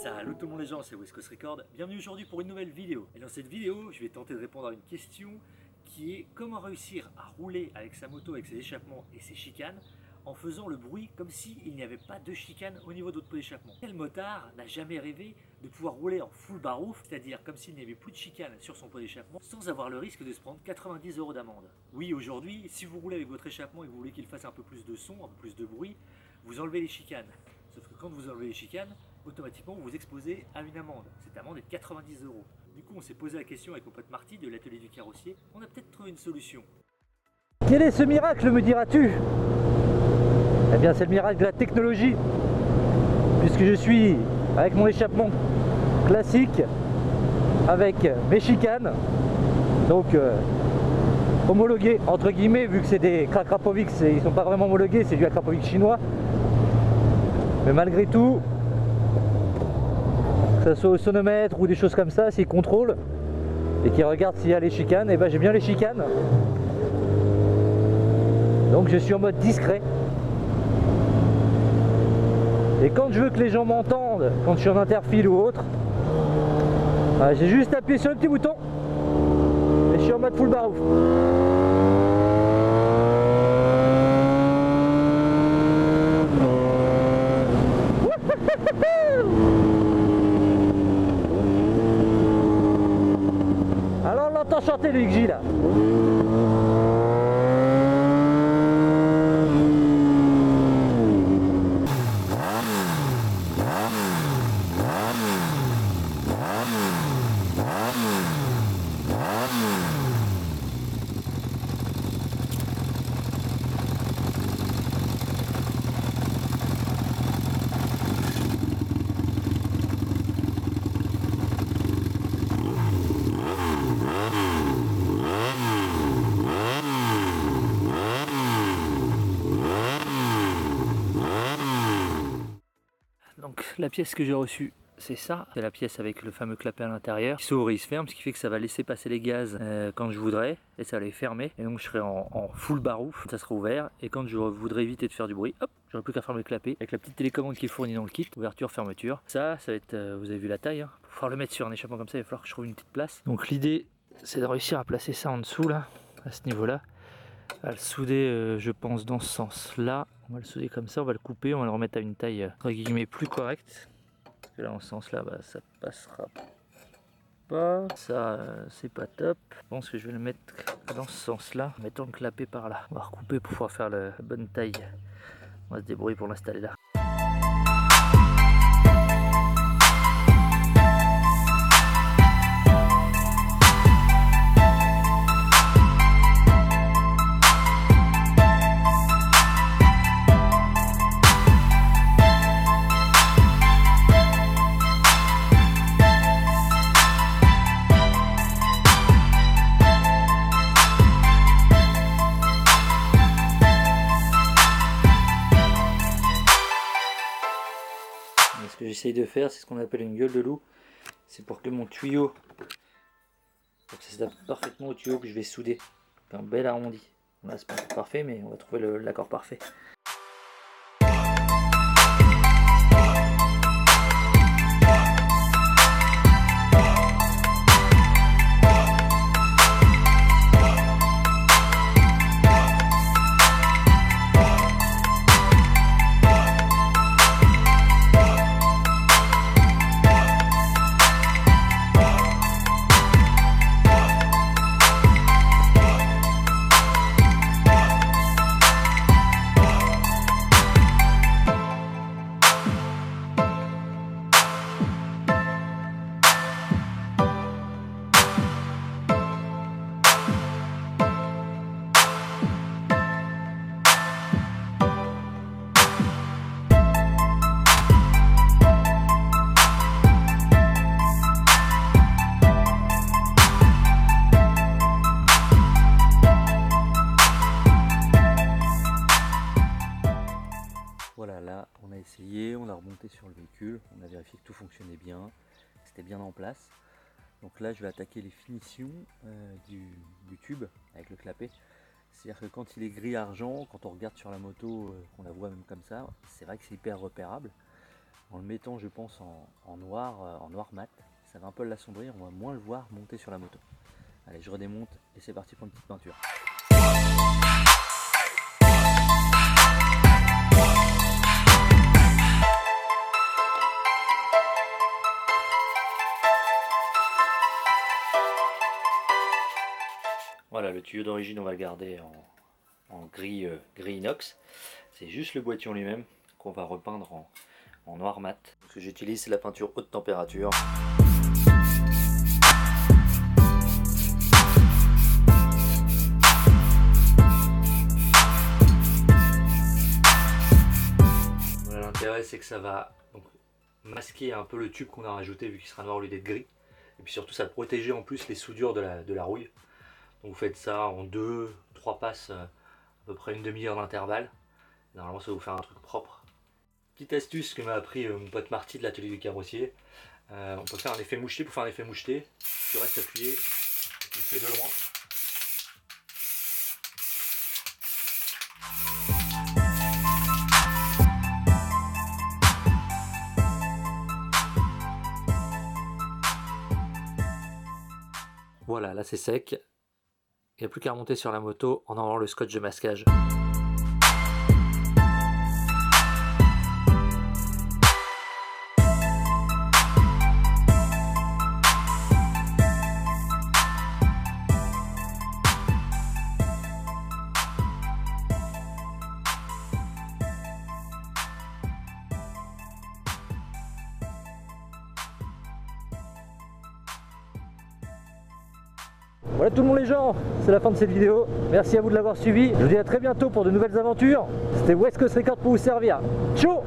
Salut tout le monde les gens, c'est West Coast Record. Bienvenue aujourd'hui pour une nouvelle vidéo. Et dans cette vidéo, je vais tenter de répondre à une question qui est comment réussir à rouler avec sa moto, avec ses échappements et ses chicanes en faisant le bruit comme s'il n'y avait pas de chicane au niveau de votre pot d'échappement. Quel motard n'a jamais rêvé de pouvoir rouler en full barouf, c'est-à-dire comme s'il n'y avait plus de chicane sur son pot d'échappement, sans avoir le risque de se prendre 90 € d'amende? Oui, aujourd'hui, si vous roulez avec votre échappement et que vous voulez qu'il fasse un peu plus de son, un peu plus de bruit, vous enlevez les chicanes. Sauf que quand vous enlevez les chicanes, automatiquement vous vous exposez à une amende. Cette amende est de 90 €. Du coup, on s'est posé la question avec mon pote Marty de l'atelier du carrossier. On a peut-être trouvé une solution. Quel est ce miracle, me diras-tu? Eh bien, c'est le miracle de la technologie. Puisque je suis avec mon échappement classique, avec mes chicanes, donc homologués entre guillemets, vu que c'est des Akrapovic, ils sont pas vraiment homologués, c'est du Akrapovic chinois. Mais malgré tout, que ce soit au sonomètre ou des choses comme ça, s'ils contrôlent et qu'ils regardent s'il y a les chicanes, et ben j'ai bien les chicanes. Donc je suis en mode discret. Et quand je veux que les gens m'entendent, quand je suis en interfile ou autre, j'ai juste appuyé sur le petit bouton et je suis en mode full barouf. Alors on l'entend chanter le XJ là. Donc la pièce que j'ai reçue, c'est ça. C'est la pièce avec le fameux clapet à l'intérieur qui s'ouvre et il se ferme, ce qui fait que ça va laisser passer les gaz quand je voudrais et ça va les fermer. Et donc je serai en full barouf, ça sera ouvert. Et quand je voudrais éviter de faire du bruit, hop, j'aurai plus qu'à fermer le clapet avec la petite télécommande qui est fournie dans le kit. Ouverture, fermeture. Ça va être, vous avez vu la taille, hein. Pour pouvoir le mettre sur un échappement comme ça, il va falloir que je trouve une petite place. Donc l'idée, c'est de réussir à placer ça en dessous là, à ce niveau-là. À le souder, je pense, dans ce sens-là. On va le souder comme ça, on va le couper, on va le remettre à une taille entre guillemets plus correcte. Parce que là, en ce sens-là, bah, ça passera pas. Ça, c'est pas top. Je pense que je vais le mettre dans ce sens-là, en mettant le clapet par là. On va recouper pour pouvoir faire la bonne taille. On va se débrouiller pour l'installer là. Ce que j'essaye de faire, c'est ce qu'on appelle une gueule de loup. C'est pour que mon tuyau, pour que ça s'adapte parfaitement au tuyau que je vais souder. Un bel arrondi. Là, c'est pas encore parfait, mais on va trouver l'accord parfait. Voilà, là on a essayé, on a remonté sur le véhicule, on a vérifié que tout fonctionnait bien, c'était bien en place. Donc là je vais attaquer les finitions du tube avec le clapet. C'est-à-dire que quand il est gris argent, quand on regarde sur la moto, qu'on la voit même comme ça, c'est vrai que c'est hyper repérable. En le mettant, je pense, en noir mat, ça va un peu l'assombrir, on va moins le voir monter sur la moto. Allez, je redémonte et c'est parti pour une petite peinture. Voilà, le tuyau d'origine, on va le garder en gris inox. C'est juste le boîtier en lui-même qu'on va repeindre en noir mat. Ce que j'utilise, c'est la peinture haute température. Voilà, l'intérêt, c'est que ça va donc masquer un peu le tube qu'on a rajouté vu qu'il sera noir au lieu d'être gris. Et puis surtout, ça va protéger en plus les soudures de la rouille. Donc vous faites ça en 2-3 passes, à peu près une demi-heure d'intervalle. Normalement ça va vous faire un truc propre. Petite astuce que m'a appris mon pote Marty de l'atelier du carrossier. On peut faire un effet moucheté. Pour faire un effet moucheté, tu restes appuyé et tu le fais de loin. Voilà, là c'est sec. Il n'y a plus qu'à remonter sur la moto en enlevant le scotch de masquage. Voilà tout le monde les gens, c'est la fin de cette vidéo. Merci à vous de l'avoir suivi. Je vous dis à très bientôt pour de nouvelles aventures. C'était West Coast Record pour vous servir. Ciao!